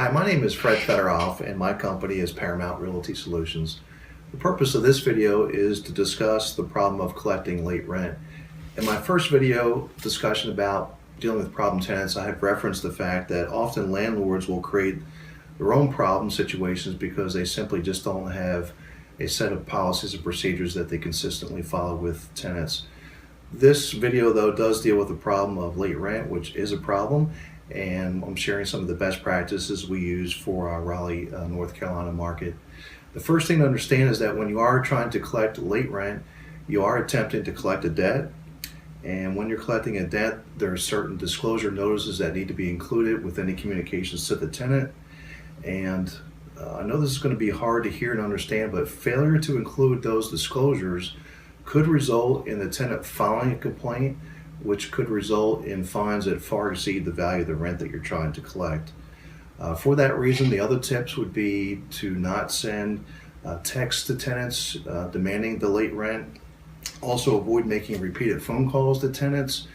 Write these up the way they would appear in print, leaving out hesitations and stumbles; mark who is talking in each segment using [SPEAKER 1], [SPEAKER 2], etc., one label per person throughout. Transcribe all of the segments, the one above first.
[SPEAKER 1] Hi, my name is Fred Federoff and my company is Paramount Realty Solutions. The purpose of this video is to discuss the problem of collecting late rent. In my first video discussion about dealing with problem tenants, I have referenced the fact that often landlords will create their own problem situations because they simply just don't have a set of policies and procedures that they consistently follow with tenants. This video though does deal with the problem of late rent, which is a problem, and I'm sharing some of the best practices we use for our Raleigh, North Carolina market. The first thing to understand is that when you are trying to collect late rent, you are attempting to collect a debt. And when you're collecting a debt, there are certain disclosure notices that need to be included with any communications to the tenant. And I know this is going to be hard to hear and understand, but failure to include those disclosures could result in the tenant filing a complaint, which could result in fines that far exceed the value of the rent that you're trying to collect. For that reason, the other tips would be to not send texts to tenants demanding the late rent. Also avoid making repeated phone calls to tenants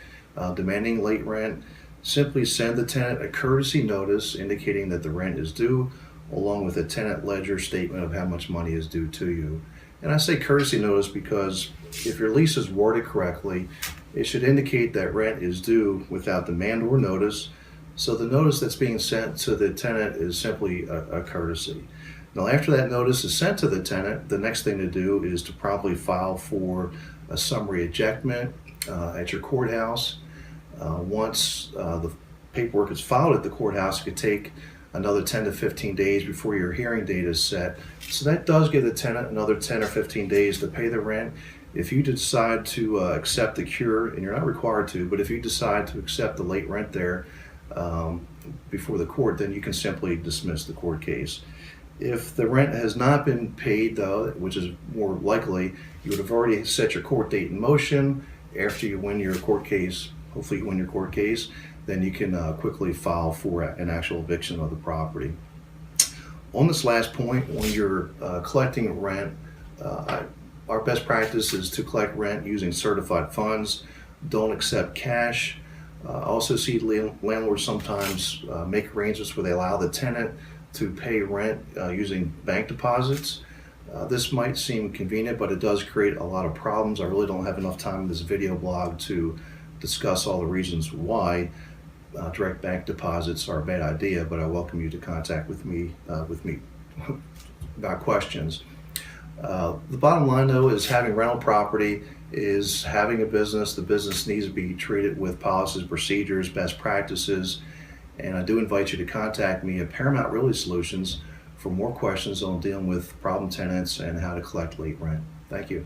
[SPEAKER 1] demanding late rent. Simply send the tenant a courtesy notice indicating that the rent is due, along with a tenant ledger statement of how much money is due to you. And I say courtesy notice because if your lease is worded correctly, it should indicate that rent is due without demand or notice. So the notice that's being sent to the tenant is simply a courtesy. Now, after that notice is sent to the tenant, the next thing to do is to promptly file for a summary ejectment at your courthouse. Once the paperwork is filed at the courthouse, it could take another 10 to 15 days before your hearing date is set. So that does give the tenant another 10 or 15 days to pay the rent. If you decide to accept the cure, and you're not required to, but if you decide to accept the late rent there before the court, then you can simply dismiss the court case. If the rent has not been paid though, which is more likely, you would have already set your court date in motion. After you win your court case, hopefully you win your court case, then you can quickly file for an actual eviction of the property. On this last point, when you're collecting rent, our best practice is to collect rent using certified funds. Don't accept cash. I also see landlords sometimes make arrangements where they allow the tenant to pay rent using bank deposits. This might seem convenient, but it does create a lot of problems. I really don't have enough time in this video blog to discuss all the reasons why direct bank deposits are a bad idea, but I welcome you to contact with me about questions. The bottom line though is having rental property is having a business. The business needs to be treated with policies, procedures, best practices, and I do invite you to contact me at Paramount Realty Solutions for more questions on dealing with problem tenants and how to collect late rent. Thank you.